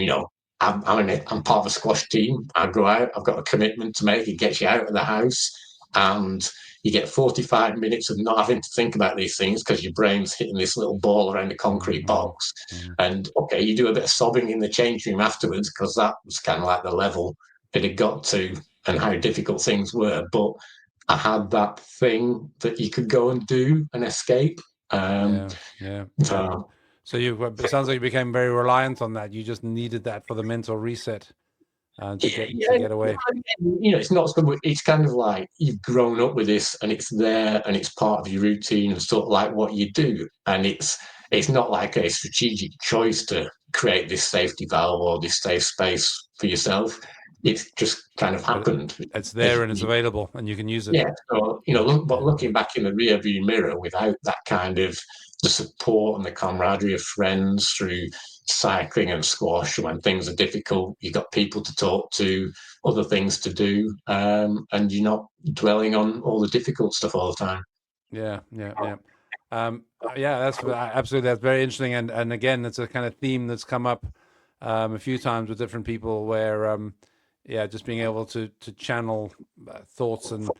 part of a squash team. I go out, I've got a commitment to make. It gets you out of the house, and you get 45 minutes of not having to think about these things because your brain's hitting this little ball around a concrete box. And okay, you do a bit of sobbing in the change room afterwards because that was kind of like the level it had got to and how difficult things were. But I had that thing that you could go and do and escape. Yeah, yeah, yeah. So So it sounds like you became very reliant on that. You just needed that for the mental reset to yeah, get yeah, to get away. it's not so much, it's kind of like you've grown up with this and it's there and it's part of your routine and sort of like what you do. And it's not like a strategic choice to create this safety valve or this safe space for yourself. It's just kind of But happened. it's there and it's available, and you can use it. Yeah, so Yeah, but yeah, looking back in the rear view mirror without that kind of the support and the camaraderie of friends through cycling and squash, when things are difficult, you've got people to talk to, other things to do, and you're not dwelling on all the difficult stuff all the time. yeah, yeah, yeah. Yeah, that's absolutely, that's very interesting, and again, it's a kind of theme that's come up a few times with different people, where yeah, just being able to channel thoughts and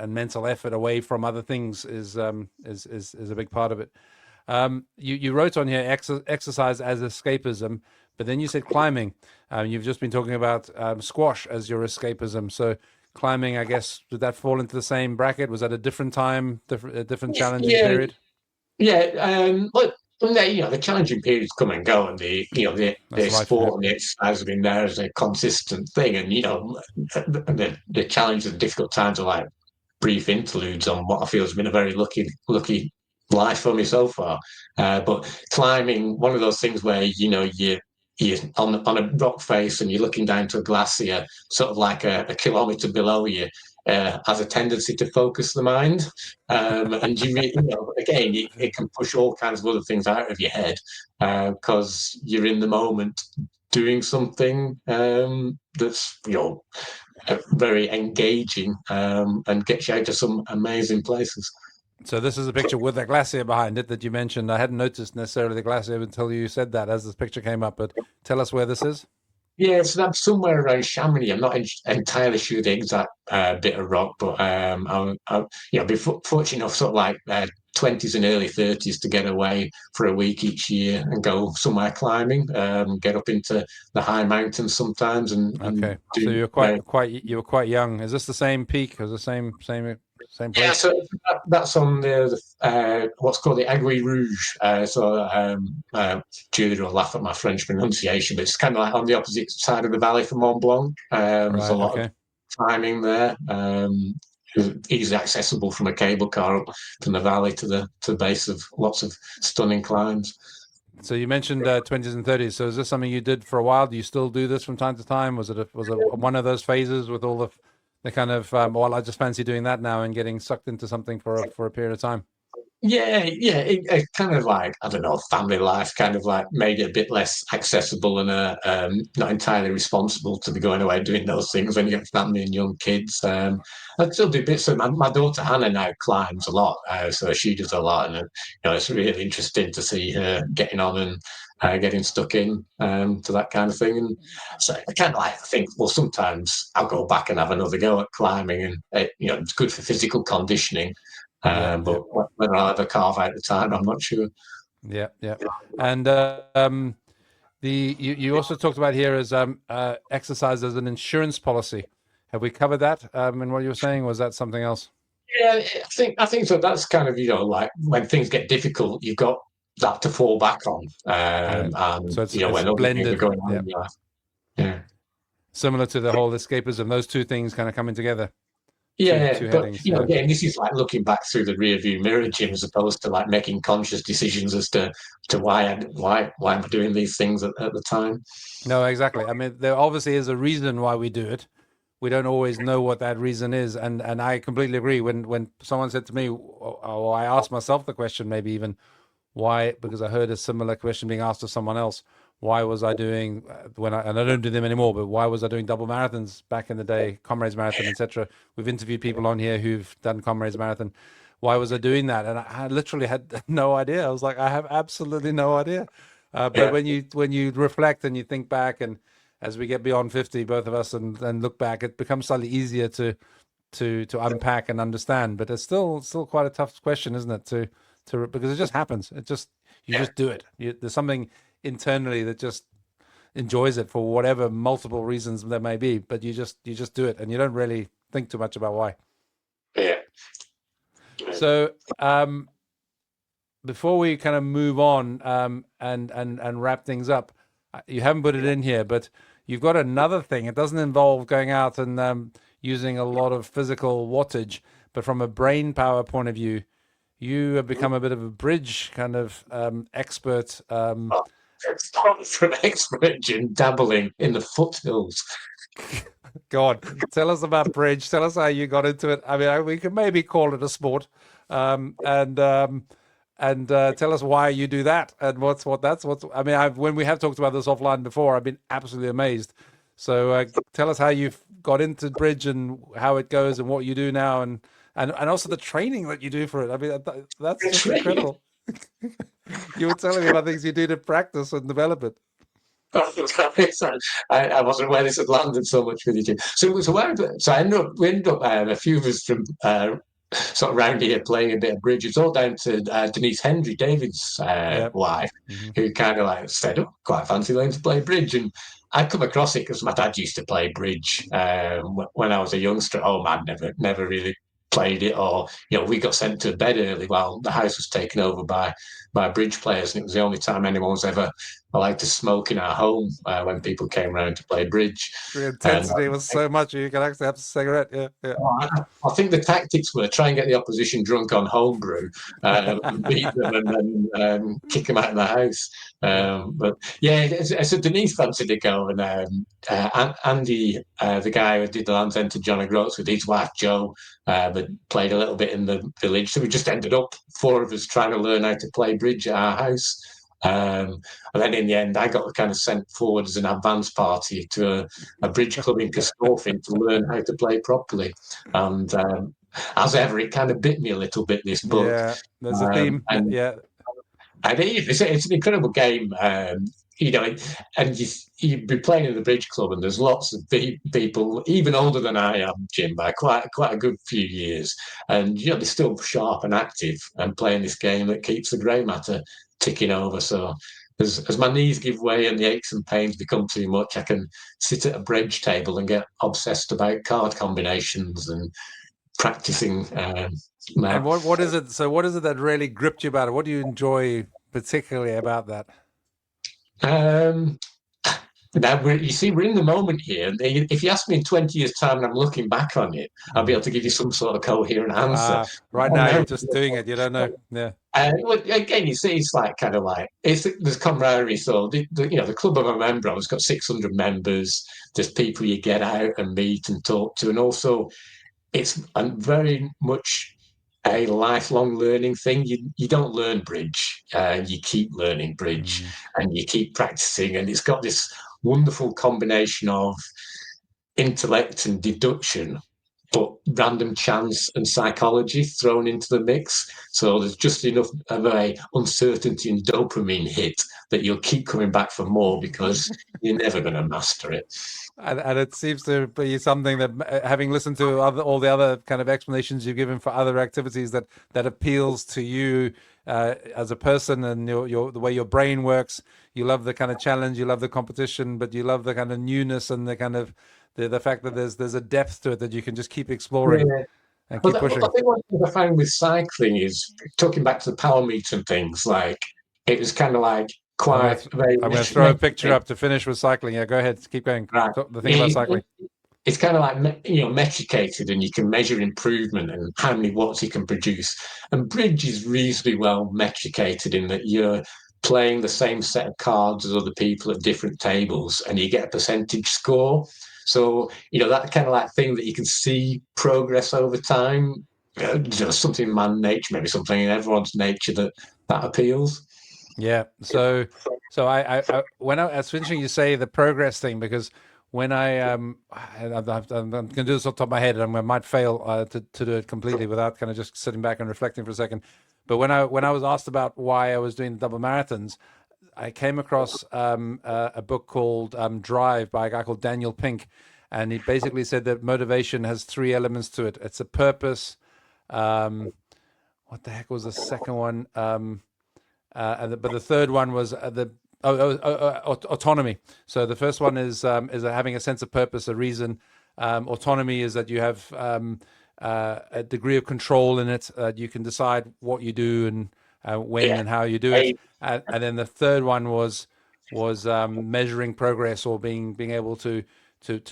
mental effort away from other things is a big part of it. You wrote on here exercise as escapism, but then you said climbing. You've just been talking about squash as your escapism. So climbing, I guess, did that fall into the same bracket? Was that a different time, a different challenging Yeah, period? yeah. But the challenging periods come and go, and the That's life. Yeah. sport and the exercise have been there as a consistent thing, and the challenges and difficult times are like brief interludes on what I feel has been a very lucky life for me so far. But climbing, one of those things where you're on a rock face and you're looking down to a glacier, sort of like a kilometre below you. Has a tendency to focus the mind, and again, it can push all kinds of other things out of your head because you're in the moment doing something that's very engaging, and gets you out to some amazing places. So this is a picture with a glacier behind it that you mentioned. I hadn't noticed necessarily the glacier until you said that as this picture came up. But tell us where this is. Yeah, so that's somewhere around Chamonix. I'm not entirely sure the exact bit of rock, but be fortunate enough, sort of like 20s and early 30s, to get away for a week each year and go somewhere climbing. Get up into the high mountains sometimes and Okay, so do. you're you were quite young. Is this the same peak? Or the same Yeah, place? so that's on the what's called the Aiguille Rouge. Julie will laugh at my French pronunciation, but it's kind of like on the opposite side of the valley from Mont Blanc. There's a Right. lot of Okay. climbing there. Easily accessible from a cable car up from the valley to the base of lots of stunning climbs. So you mentioned 20s and 30s. So is this something you did for a while? Do you still do this from time to time? Was it one of those phases with all the kind of well, I just fancy doing that now and getting sucked into something for a period of time? It kind of like, I don't know, family life kind of like made it a bit less accessible and not entirely responsible to be going away doing those things when you get family and young kids. I still do bits of my daughter Hannah now climbs a lot, so she does a lot, and it's really interesting to see her getting on and getting stuck in to that kind of thing. And so I kind of like think, well, sometimes I'll go back and have another go at climbing, and it's good for physical conditioning. Yeah, yeah, But whether I'll ever carve out the time, I'm not sure. yeah, yeah. And you also talked about here as exercise as an insurance policy. Have we covered that in what you were saying? Was that something else? Yeah, I think so. That's kind of like when things get difficult, you've got that to fall back on, Yeah. and So it's when other things are blended. going on Yeah. in your life. Yeah. Similar to the whole escapism. Those two things kind of coming together. Yeah, Two but headings. Yeah. again, this is like looking back through the rear view mirror, Jim, as opposed to like making conscious decisions as to why I'm doing these things at the time. No, exactly. I mean, there obviously is a reason why we do it. We don't always know what that reason is, and I completely agree. When someone said to me, or I asked myself the question, maybe even why, because I heard a similar question being asked to someone else. Why was I doing and I don't do them anymore, but why was I doing double marathons back in the day, Comrades Marathon, etc. We've interviewed people on here who've done Comrades Marathon. Why was I doing that? And I literally had no idea. I was like, I have absolutely no idea. But Yeah, when you reflect and you think back, and as we get beyond 50, both of us, and look back, it becomes slightly easier to unpack and understand. But it's still quite a tough question, isn't it? To because it just happens. You yeah, just do it. There's something internally that just enjoys it for whatever multiple reasons there may be. But you just do it, and you don't really think too much about why. yeah. So before we kind of move on and wrap things up, you haven't put it in here, but you've got another thing. It doesn't involve going out and using a lot of physical wattage, but from a brain power point of view, you have become a bit of a bridge kind of expert. It's not from expert in dabbling in the foothills. Go on, tell us about bridge. Tell us how you got into it. I mean, we could maybe call it a sport, and tell us why you do that and what's. I mean, when we have talked about this offline before, I've been absolutely amazed. So tell us how you've got into bridge and how it goes and what you do now, and also the training that you do for it. I mean, that's just incredible. You were telling me about things you do to practice and develop it. I wasn't aware this had landed so much with you, Jim. We ended up a few of us from sort of round here playing a bit of bridge. It's all down to Denise Hendry, David's Yeah. wife, Hmm. who kind of like said, "Oh, quite fancy learning to play bridge." And I'd come across it because my dad used to play bridge when I was a youngster. Oh man, never really played it, or we got sent to bed early while the house was taken over by bridge players, and it was the only time anyone was ever allowed to smoke in our home when people came round to play bridge. The And intensity was so much you can actually have a cigarette. Yeah, yeah. I think the tactics were try and get the opposition drunk on homebrew, beat them, and then kick them out of the house. Yeah. But yeah, so Denise fancied to go, and Andy, the guy who did the Land's End to John O'Groats with his wife Jo, but played a little bit in the village. So we just ended up four of us trying to learn how to play bridge at our house. And then in the end, I got kind of sent forward as an advance party to a bridge club in Castorfin to learn how to play properly. And as ever, it kind of bit me a little bit, this book. Yeah, there's a theme. And Yeah, it's an incredible game. You know, and you'd be playing in the bridge club, and there's lots of people, even older than I am, Jim, by quite a good few years, and they're still sharp and active and playing this game that keeps the grey matter ticking over. So as my knees give way and the aches and pains become too much, I can sit at a bridge table and get obsessed about card combinations and practicing. and Now, what is it? So what is it that really gripped you about it? What do you enjoy particularly about that? um, Now, you see, we're in the moment here. If you ask me in 20 years' time and I'm looking back on it, I'll be Mm. able to give you some sort of coherent answer. Right now you're just doing it. You don't know. Yeah, Well, again, you see, it's like kind of like there's camaraderie. So the club I'm a member of has got 600 members. There's people you get out and meet and talk to, and also it's very much a lifelong learning thing. You don't learn bridge. You keep learning bridge, Mm. and you keep practicing. And it's got this wonderful combination of intellect and deduction, but random chance and psychology thrown into the mix. So there's just enough of a uncertainty and dopamine hit that you'll keep coming back for more because you're never going to master it. And it seems to be something that, having listened to all the other kind of explanations you've given for other activities, that appeals to you as a person, and the way your brain works. You love the kind of challenge, you love the competition, but you love the kind of newness and the kind of the fact that there's a depth to it that you can just keep exploring Yeah. and But keep I pushing. think one thing I found with cycling is talking back to the power meter and things, like it was kind of like quite very I'm going to throw a picture up to finish with cycling. Yeah, go ahead, keep going. right. The thing about cycling. It's kind of like metricated, and you can measure improvement and how many watts you can produce. And bridge is reasonably well metricated in that you're playing the same set of cards as other people at different tables, and you get a percentage score. So that kind of like thing that you can see progress over time. Something in man nature, maybe something in everyone's nature that appeals. Yeah. So when it's interesting you say the progress thing, because when I'm going to do this off the top of my head, and I might fail to do it completely without kind of just sitting back and reflecting for a second. But when I was asked about why I was doing the double marathons, I came across a book called Drive by a guy called Daniel Pink, and he basically said that motivation has three elements to it. It's a purpose. What the heck was the second one? But the third one was autonomy. So the first one is having a sense of purpose, a reason. Autonomy is that you have a degree of control in it. You can decide what you do and when Yeah. and how you do it. And then the third one was measuring progress, or being able to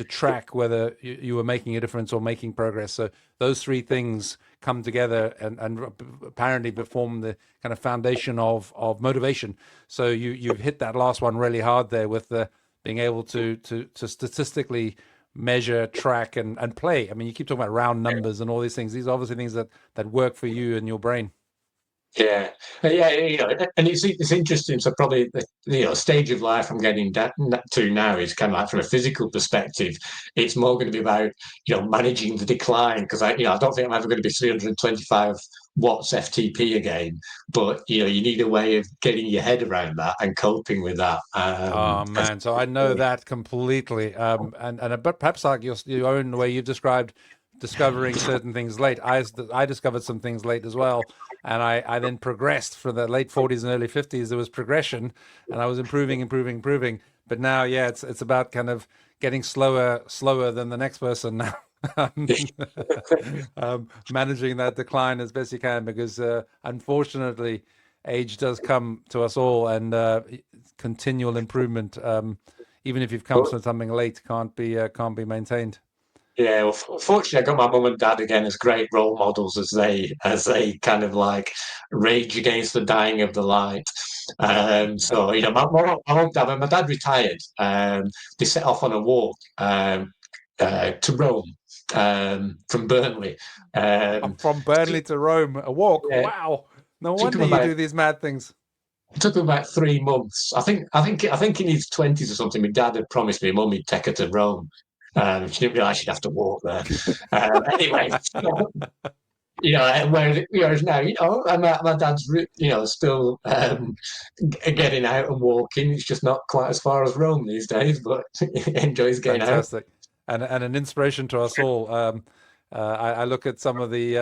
track whether you were making a difference or making progress. So those three things come together and apparently form the kind of foundation of motivation. So you've hit that last one really hard there with the being able to statistically measure, track, and play. I mean, you keep talking about round numbers and all these things. These are obviously things that work for you and your brain. Yeah, yeah, and it's interesting. So probably the stage of life I'm getting to now is kind of like from a physical perspective. It's more going to be about managing the decline, because I don't think I'm ever going to be 325 watts FTP again. But you need a way of getting your head around that and coping with that. Oh man, so I know that completely. But perhaps like your own way you've described discovering certain things late. I discovered some things late as well, and I then progressed from the late 40s and early 50s. There was progression, and I was improving. But now, yeah, it's about kind of getting slower than the next person now. Managing that decline as best you can, because unfortunately, age does come to us all, and continual improvement, even if you've come to something late, can't be maintained. Yeah, well, fortunately, I got my mum and dad again as great role models as they kind of like rage against the dying of the light. So my dad retired. They set off on a walk to Rome from Burnley. Um, From Burnley to Rome, a walk. yeah, Wow. No took him wonder you about do these mad things. it took him about 3 months. I think in his 20s or something. My dad had promised me mum he'd take her to Rome. She didn't realise she'd have to walk there. Anyway, whereas now, my dad's, still getting out and walking. It's just not quite as far as Rome these days, but he enjoys getting out. Fantastic, and an inspiration to us all. I look at some of the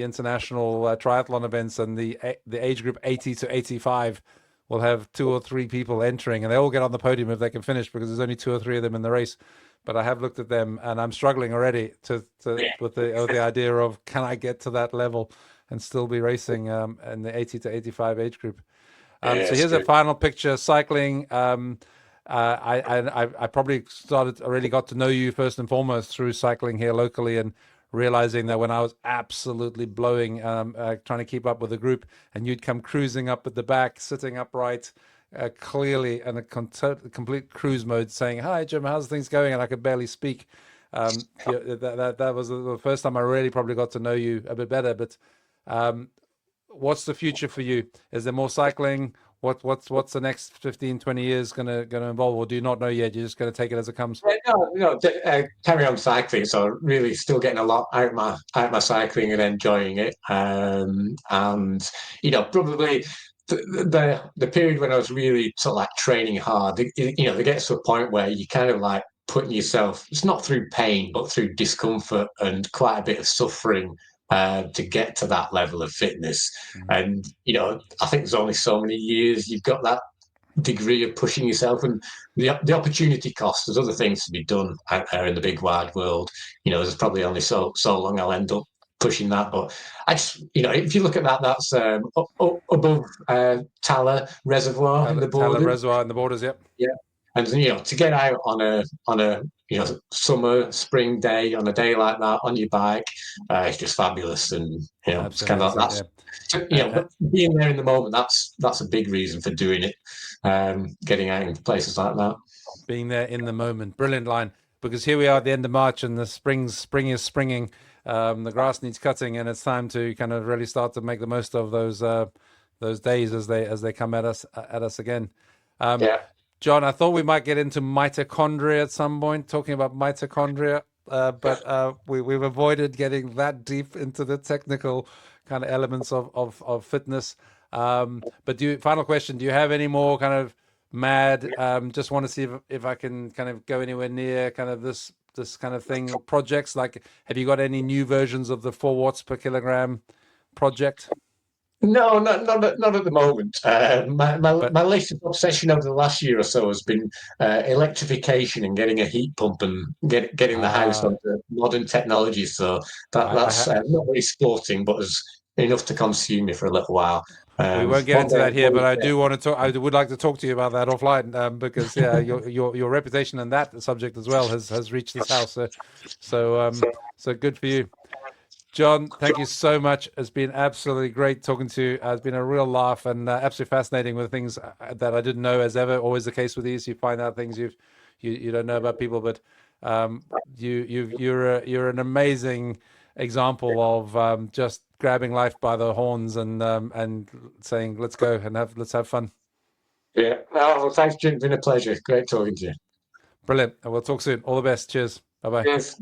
international triathlon events, and the age group 80 to 85 will have two or three people entering, and they all get on the podium if they can finish, because there's only two or three of them in the race. But I have looked at them, and I'm struggling already with the idea of, can I get to that level and still be racing in the 80 to 85 age group. So Yes, here's a good. final picture cycling. I probably already got to know you first and foremost through cycling here locally, and realizing that when I was absolutely blowing, trying to keep up with the group, and you'd come cruising up at the back, sitting upright, clearly in a complete cruise mode, saying, "Hi, Jim, how's things going?" And I could barely speak. That was the first time I really probably got to know you a bit better. But What's the future for you? Is there more cycling? What's the next 15, 20 years gonna involve, or do you not know yet? You're just gonna take it as it comes? Carry on cycling. So really, still getting a lot out my cycling and enjoying it. And probably the period when I was really sort of like training hard. There gets to a point where you kind of like putting yourself. It's not through pain, but through discomfort and quite a bit of suffering. To get to that level of fitness, and I think there's only so many years you've got that degree of pushing yourself, and the opportunity cost. There's other things to be done out there in the big wide world. There's probably only so long I'll end up pushing that. But I just, if you look at that, that's above Tala Reservoir in the Tala Borders. Reservoir in the Borders. Yep. Yeah, and to get out on a summer spring day, on a day like that on your bike, it's just fabulous. And it's kind of Absolutely like amazing. that's Yeah. but being there in the moment, that's a big reason for doing it. Getting out in places like that. Being there in the moment. Brilliant line. Because here we are at the end of March, and the spring is springing. The grass needs cutting, and it's time to kind of really start to make the most of those days as they come at us again. Yeah. John, I thought we might get into mitochondria at some point, talking about mitochondria, but we've avoided getting that deep into the technical kind of elements of fitness. But final question: do you have any more kind of mad? Just want to see if I can kind of go anywhere near kind of this kind of thing projects. Like, have you got any new versions of the 4 watts per kilogram project? No, not at the moment. But My latest obsession over the last year or so has been electrification and getting a heat pump and getting the house uh, onto modern technology. So I that's not very sporting, but is enough to consume me for a little while. We won't get One into day, that here, but I do want to talk. I would like to talk to you about that offline, because yeah, your reputation in that subject as well has reached this house. So good for you, John. Thank you so much. It's been absolutely great talking to you. It's been a real laugh and absolutely fascinating with things that I didn't know. As ever, always the case with these, you find out things you don't know about people. But you're an amazing example of just grabbing life by the horns and saying, let's go and let's have fun. yeah. Well, thanks, Jim. It's been a pleasure. Great talking to you. Brilliant. And we'll talk soon. All the best. Cheers. Bye bye. Yes.